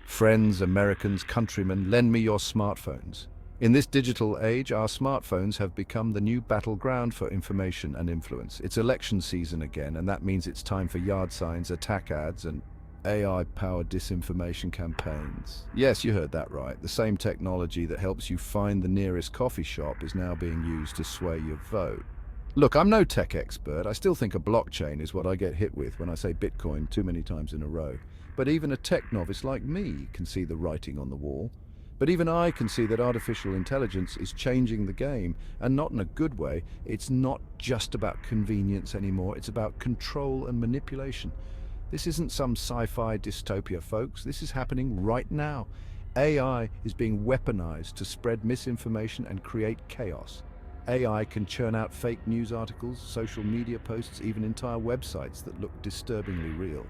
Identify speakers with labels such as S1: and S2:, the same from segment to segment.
S1: Friends, Americans, countrymen, lend me your smartphones. In this digital age, our smartphones have become the new battleground for information and influence. It's election season again, and that means it's time for yard signs, attack ads, and AI-powered disinformation campaigns. Yes, you heard that right. The same technology that helps you find the nearest coffee shop is now being used to sway your vote. Look, I'm no tech expert. I still think a blockchain is what I get hit with when I say Bitcoin too many times in a row. But even a tech novice like me can see the writing on the wall. But even I can see that artificial intelligence is changing the game, and not in a good way. It's not just about convenience anymore, it's about control and manipulation. This isn't some sci-fi dystopia, folks. This is happening right now. AI is being weaponized to spread misinformation and create chaos. AI can churn out fake news articles, social media posts, even entire websites that look disturbingly real.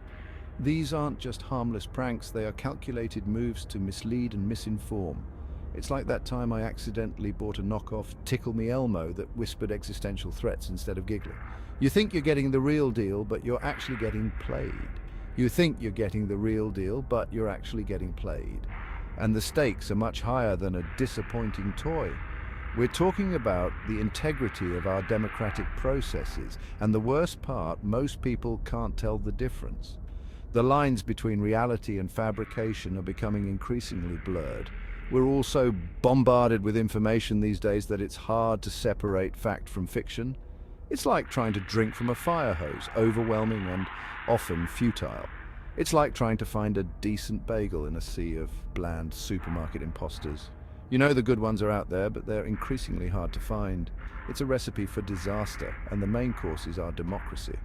S1: These aren't just harmless pranks, they are calculated moves to mislead and misinform. It's like that time I accidentally bought a knockoff Tickle Me Elmo that whispered existential threats instead of giggling. You think you're getting the real deal, but you're actually getting played. You think you're getting the real deal, but you're actually getting played. And the stakes are much higher than a disappointing toy. We're talking about the integrity of our democratic processes, and the worst part, most people can't tell the difference. The lines between reality and fabrication are becoming increasingly blurred. We're also bombarded with information these days that it's hard to separate fact from fiction. It's like trying to drink from a fire hose, overwhelming and often futile. It's like trying to find a decent bagel in a sea of bland supermarket imposters. You know the good ones are out there, but they're increasingly hard to find. It's a recipe for disaster, and the main course is our democracy.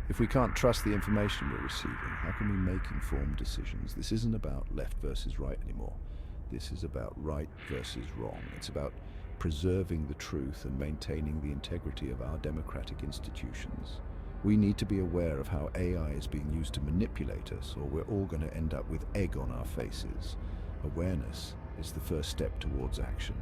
S1: If we can't trust the information we're receiving, how can we make informed decisions? This isn't about left versus right anymore. This is about right versus wrong. It's about preserving the truth and maintaining the integrity of our democratic institutions. We need to be aware of how AI is being used to manipulate us, or we're all going to end up with egg on our faces. Awareness is the first step towards action.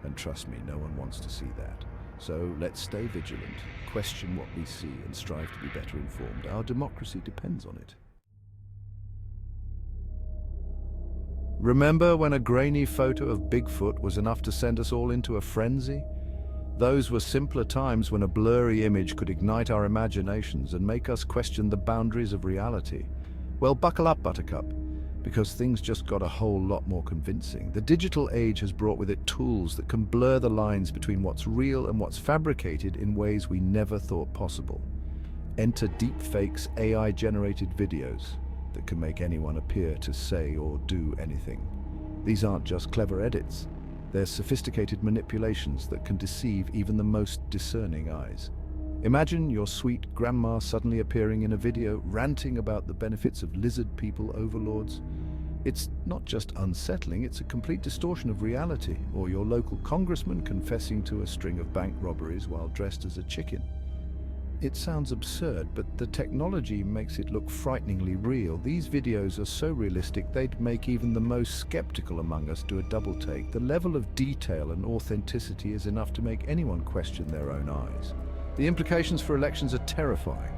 S1: And trust me, no one wants to see that. So let's stay vigilant, question what we see, and strive to be better informed. Our democracy depends on it. Remember when a grainy photo of Bigfoot was enough to send us all into a frenzy? Those were simpler times when a blurry image could ignite our imaginations and make us question the boundaries of reality. Well, buckle up, Buttercup, because things just got a whole lot more convincing. The digital age has brought with it tools that can blur the lines between what's real and what's fabricated in ways we never thought possible. Enter deepfakes, AI-generated videos that can make anyone appear to say or do anything. These aren't just clever edits. They're sophisticated manipulations that can deceive even the most discerning eyes. Imagine your sweet grandma suddenly appearing in a video ranting about the benefits of lizard people overlords. It's not just unsettling, it's a complete distortion of reality. Or your local congressman confessing to a string of bank robberies while dressed as a chicken. It sounds absurd, but the technology makes it look frighteningly real. These videos are so realistic they'd make even the most skeptical among us do a double take. The level of detail and authenticity is enough to make anyone question their own eyes. The implications for elections are terrifying.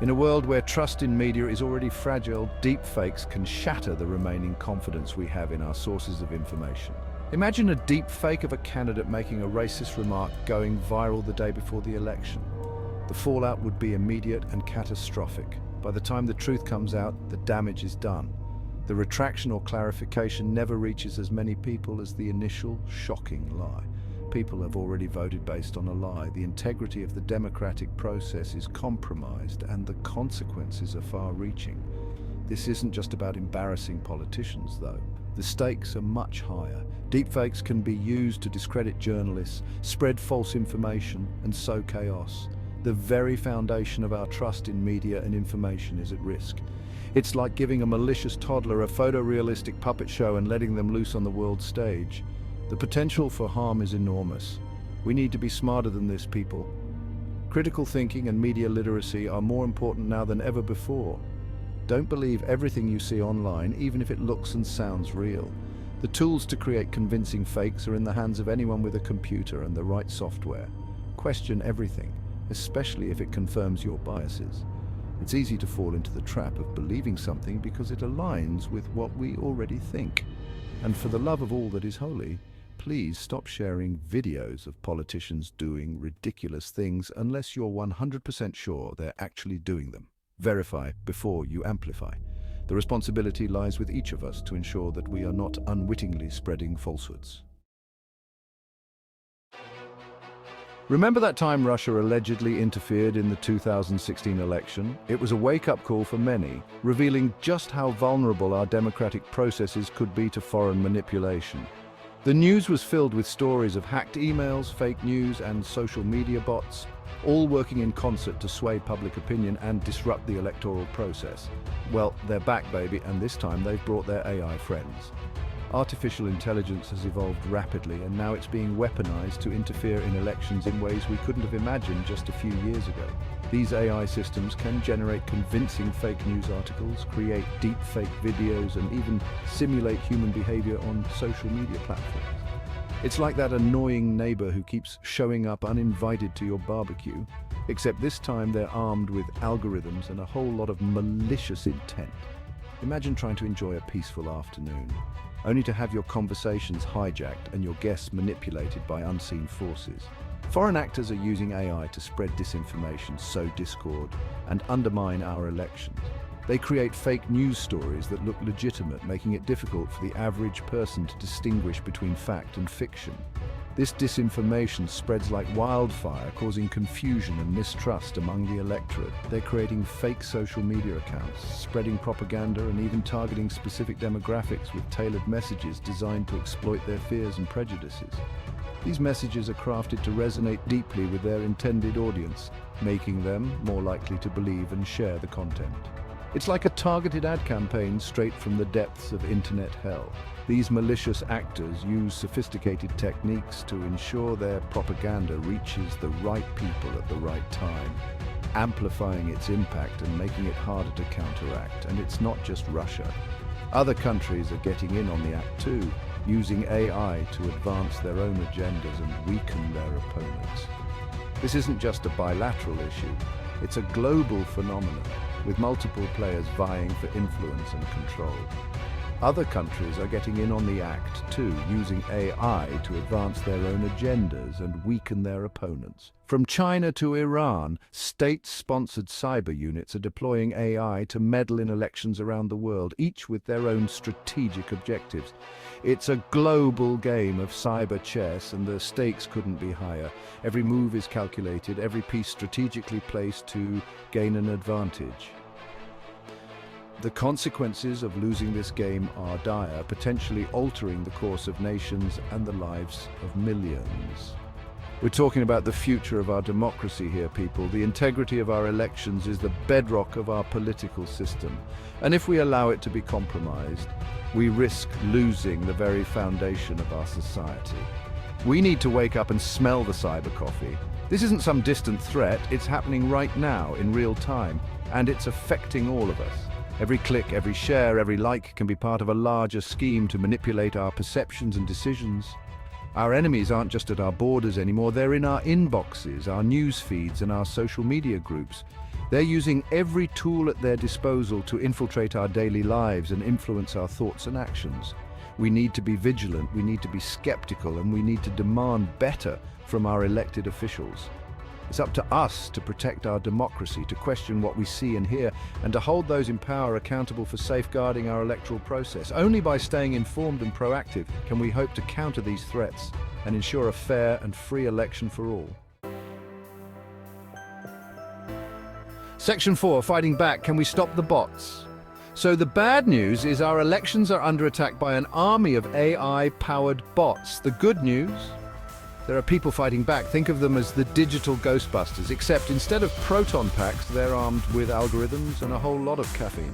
S1: In a world where trust in media is already fragile, deepfakes can shatter the remaining confidence we have in our sources of information. Imagine a deepfake of a candidate making a racist remark going viral the day before the election. The fallout would be immediate and catastrophic. By the time the truth comes out, the damage is done. The retraction or clarification never reaches as many people as the initial shocking lie. People have already voted based on a lie. The integrity of the democratic process is compromised, and the consequences are far-reaching. This isn't just about embarrassing politicians, though. The stakes are much higher. Deepfakes can be used to discredit journalists, spread false information, and sow chaos. The very foundation of our trust in media and information is at risk. It's like giving a malicious toddler a photorealistic puppet show and letting them loose on the world stage. The potential for harm is enormous. We need to be smarter than this, people. Critical thinking and media literacy are more important now than ever before. Don't believe everything you see online, even if it looks and sounds real. The tools to create convincing fakes are in the hands of anyone with a computer and the right software. Question everything, especially if it confirms your biases. It's easy to fall into the trap of believing something because it aligns with what we already think. And for the love of all that is holy, please stop sharing videos of politicians doing ridiculous things unless you're 100% sure they're actually doing them. Verify before you amplify. The responsibility lies with each of us to ensure that we are not unwittingly spreading falsehoods. Remember that time Russia allegedly interfered in the 2016 election? It was a wake-up call for many, revealing just how vulnerable our democratic processes could be to foreign manipulation. The news was filled with stories of hacked emails, fake news, and social media bots, all working in concert to sway public opinion and disrupt the electoral process. Well, they're back, baby, and this time they've brought their AI friends. Artificial intelligence has evolved rapidly, and now it's being weaponized to interfere in elections in ways we couldn't have imagined just a few years ago. These AI systems can generate convincing fake news articles, create deep fake videos, and even simulate human behavior on social media platforms. It's like that annoying neighbor who keeps showing up uninvited to your barbecue, except this time they're armed with algorithms and a whole lot of malicious intent. Imagine trying to enjoy a peaceful afternoon, only to have your conversations hijacked and your guests manipulated by unseen forces. Foreign actors are using AI to spread disinformation, sow discord, and undermine our elections. They create fake news stories that look legitimate, making it difficult for the average person to distinguish between fact and fiction. This disinformation spreads like wildfire, causing confusion and mistrust among the electorate. They're creating fake social media accounts, spreading propaganda, and even targeting specific demographics with tailored messages designed to exploit their fears and prejudices. These messages are crafted to resonate deeply with their intended audience, making them more likely to believe and share the content. It's like a targeted ad campaign straight from the depths of internet hell. These malicious actors use sophisticated techniques to ensure their propaganda reaches the right people at the right time, amplifying its impact and making it harder to counteract. And it's not just Russia. Other countries are getting in on the act too, using AI to advance their own agendas and weaken their opponents. This isn't just a bilateral issue, it's a global phenomenon, with multiple players vying for influence and control. Other countries are getting in on the act too, using AI to advance their own agendas and weaken their opponents. From China to Iran, state-sponsored cyber units are deploying AI to meddle in elections around the world, each with their own strategic objectives. It's a global game of cyber chess, and the stakes couldn't be higher. Every move is calculated, every piece strategically placed to gain an advantage. The consequences of losing this game are dire, potentially altering the course of nations and the lives of millions. We're talking about the future of our democracy here, people. The integrity of our elections is the bedrock of our political system. And if we allow it to be compromised, we risk losing the very foundation of our society. We need to wake up and smell the cyber coffee. This isn't some distant threat, it's happening right now in real time, and it's affecting all of us. Every click, every share, every like can be part of a larger scheme to manipulate our perceptions and decisions. Our enemies aren't just at our borders anymore, they're in our inboxes, our news feeds, and our social media groups. They're using every tool at their disposal to infiltrate our daily lives and influence our thoughts and actions. We need to be vigilant, we need to be skeptical, and we need to demand better from our elected officials. It's up to us to protect our democracy, to question what we see and hear, and to hold those in power accountable for safeguarding our electoral process. Only by staying informed and proactive can we hope to counter these threats and ensure a fair and free election for all. Section 4, fighting back. Can we stop the bots? So the bad news is our elections are under attack by an army of AI-powered bots. The good news? There are people fighting back. Think of them as the digital Ghostbusters, except instead of proton packs, they're armed with algorithms and a whole lot of caffeine.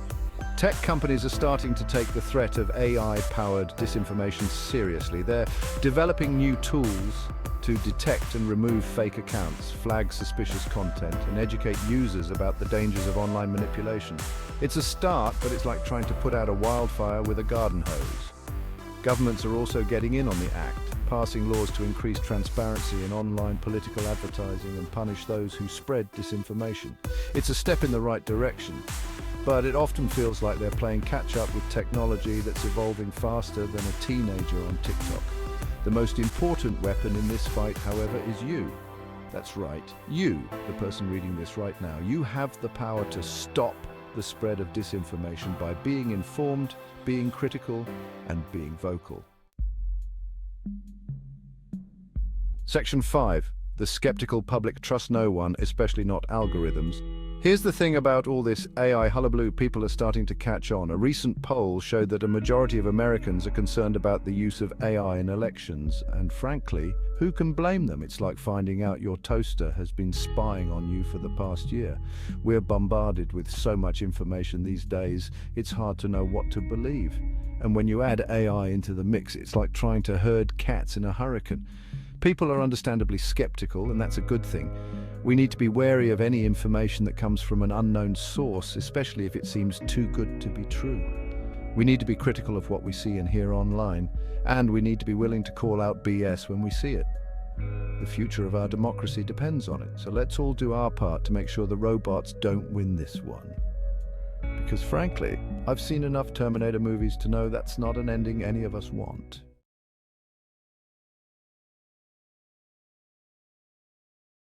S1: Tech companies are starting to take the threat of AI-powered disinformation seriously. They're developing new tools to detect and remove fake accounts, flag suspicious content, and educate users about the dangers of online manipulation. It's a start, but it's like trying to put out a wildfire with a garden hose. Governments are also getting in on the act, passing laws to increase transparency in online political advertising and punish those who spread disinformation. It's a step in the right direction, but it often feels like they're playing catch-up with technology that's evolving faster than a teenager on TikTok. The most important weapon in this fight, however, is you. That's right, you, the person reading this right now. You have the power to stop the spread of disinformation by being informed, being critical, and being vocal. Section 5. The skeptical public trust no one, especially not algorithms. Here's the thing about all this AI hullabaloo, people are starting to catch on. A recent poll showed that a majority of Americans are concerned about the use of AI in elections, and frankly, who can blame them? It's like finding out your toaster has been spying on you for the past year. We're bombarded with so much information these days, it's hard to know what to believe. And when you add AI into the mix, it's like trying to herd cats in a hurricane. People are understandably skeptical, and that's a good thing. We need to be wary of any information that comes from an unknown source, especially if it seems too good to be true. We need to be critical of what we see and hear online, and we need to be willing to call out BS when we see it. The future of our democracy depends on it, so let's all do our part to make sure the robots don't win this one. Because frankly, I've seen enough Terminator movies to know that's not an ending any of us want.